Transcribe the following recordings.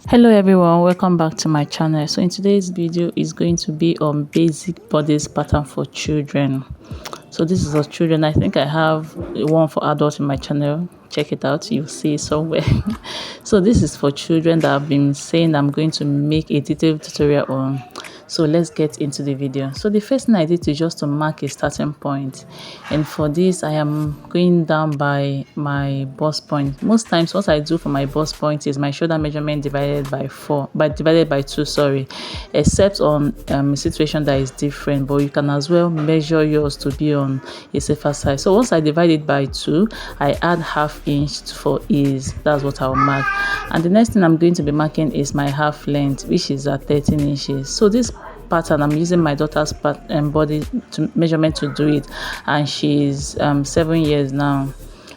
Hello everyone, welcome back to my channel. So in today's video is going to be on basic bodice pattern for children. So this is for children. I think I have one for adults in my channel. Check it out, you'll see it somewhere. So this is for children that I've been saying I'm going to make a detailed tutorial on. So let's get into the video. So the first thing I did is just to mark a starting point, and for this I am going down by my bust point. Most times what I do for my bust point is my shoulder measurement divided by two, sorry, except on a situation that is different, but you can as well measure yours to be on a safer side. So once I divide it by 2, I add half inch for ease. That's what I'll mark. And the next thing I'm going to be marking is my half length, which is at 13 inches. So this pattern, I'm using my daughter's body measurement to do it, and she's 7 years now.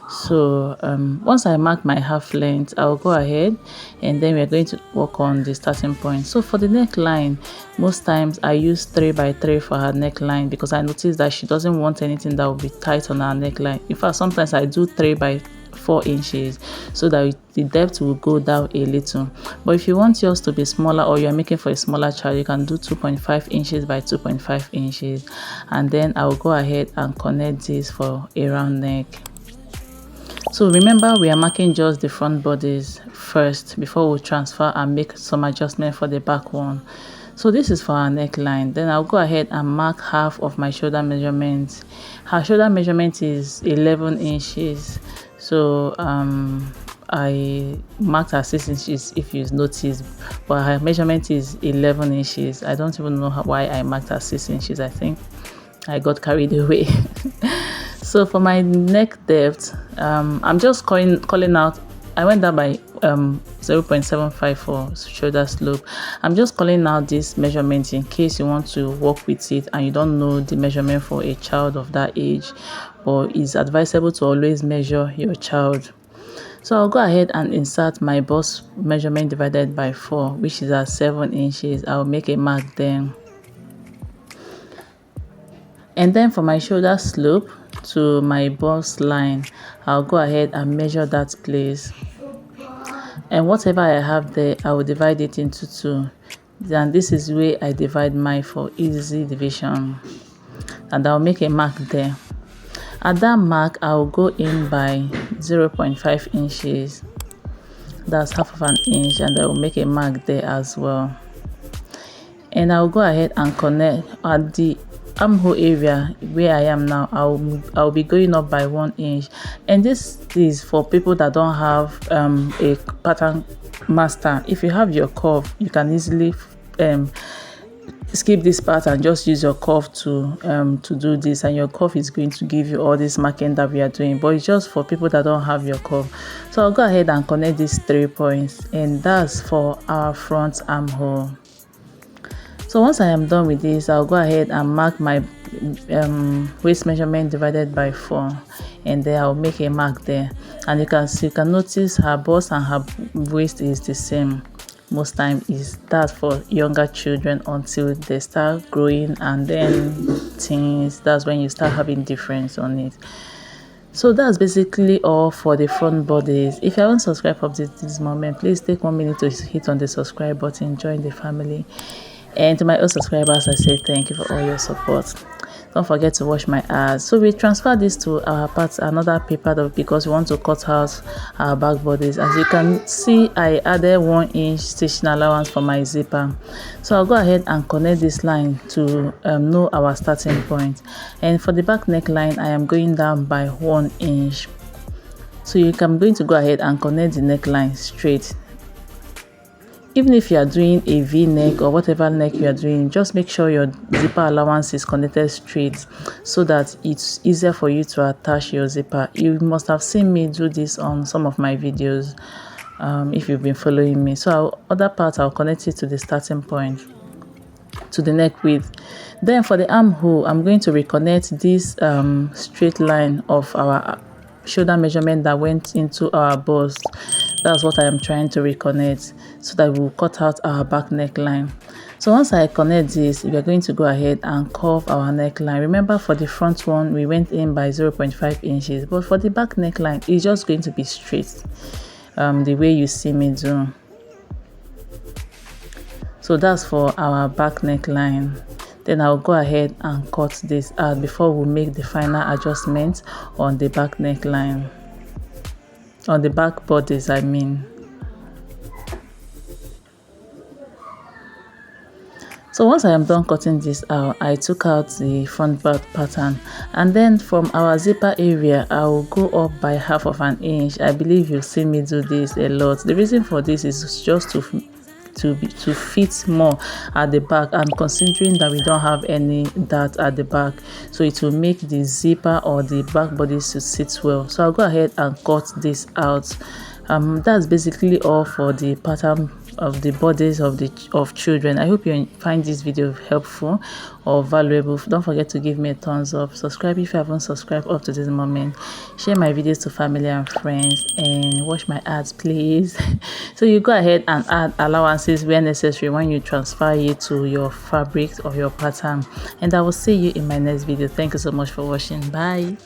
So once I mark my half length, I'll go ahead and then we're going to work on the starting point. So for the neckline, most times I use 3 by 3 for her neckline because I noticed that she doesn't want anything that will be tight on her neckline. In fact, sometimes I do 3 by 4 inches so that the depth will go down a little. But if you want yours to be smaller, or you're making for a smaller child, you can do 2.5 inches by 2.5 inches, and then I'll go ahead and connect this for a round neck. So remember, we are marking just the front bodies first before we transfer and make some adjustment for the back one. So this is for our neckline. Then I'll go ahead and mark half of my shoulder measurement. Her shoulder measurement is 11 inches. So I marked her 6 inches if you notice, but her measurement is 11 inches. I don't even know why I marked her 6 inches. I think I got carried away. So for my neck depth, I'm just calling out. I went down by 0.75 for shoulder slope. I'm just calling out this measurement in case you want to work with it and you don't know the measurement for a child of that age, or it's advisable to always measure your child. So I'll go ahead and insert my bust measurement divided by 4, which is at 7 inches. I'll make a mark then. And then for my shoulder slope to my bust line, I'll go ahead and measure that place. And whatever I have there, I will divide it into 2. Then this is where I divide mine for easy division. And I'll make a mark there. At that mark, I'll go in by 0.5 inches. That's half of an inch, and I will make a mark there as well. And I'll go ahead and connect at the armhole area where I am now. I'll be going up by 1 inch, and this is for people that don't have a pattern master. If you have your curve, you can easily skip this part and just use your curve to do this, and your curve is going to give you all this marking that we are doing, but it's just for people that don't have your curve. So I'll go ahead and connect these 3 points, and that's for our front armhole. So once I am done with this, I'll go ahead and mark my waist measurement divided by 4, and then I'll make a mark there. And you can notice her bust and her waist is the same. Most time is that for younger children until they start growing, and then teens, that's when you start having difference on it. So that's basically all for the front bodies. If you haven't subscribed up to this moment, please take 1 minute to hit on the subscribe button, join the family. And to my old subscribers, I say thank you for all your support. Don't forget to watch my ads. So we transfer this to our another paper because we want to cut out our back bodies. As you can see, I added 1 inch stitching allowance for my zipper. So I'll go ahead and connect this line to know our starting point. And for the back neckline, I am going down by 1 inch. So I'm going to go ahead and connect the neckline straight. Even if you are doing a V-neck or whatever neck you are doing, just make sure your zipper allowance is connected straight so that it's easier for you to attach your zipper. You must have seen me do this on some of my videos if you've been following me. So other part, I'll connect it to the starting point, to the neck width. Then for the armhole, I'm going to reconnect this straight line of our shoulder measurement that went into our bust. That's what I am trying to reconnect so that we'll cut out our back neckline. So once I connect this, we are going to go ahead and curve our neckline. Remember, for the front one, we went in by 0.5 inches, but for the back neckline, it's just going to be straight, the way you see me do. So that's for our back neckline. Then I'll go ahead and cut this out before we make the final adjustment on the back neckline, on the back bodice I mean. So once I am done cutting this out, I took out the front back pattern, and then from our zipper area I will go up by half of an inch. I believe you've seen me do this a lot. The reason for this is just to fit more at the back, and considering that we don't have any dart at the back, so it will make the zipper or the back bodice to sit well. So I'll go ahead and cut this out. That's basically all for the pattern of the bodies of children. I hope you find this video helpful or valuable. Don't forget to give me a thumbs up, subscribe if you haven't subscribed up to this moment, share my videos to family and friends, and watch my ads please. So you go ahead and add allowances where necessary when you transfer it to your fabric or your pattern, and I will see you in my next video. Thank you so much for watching. Bye.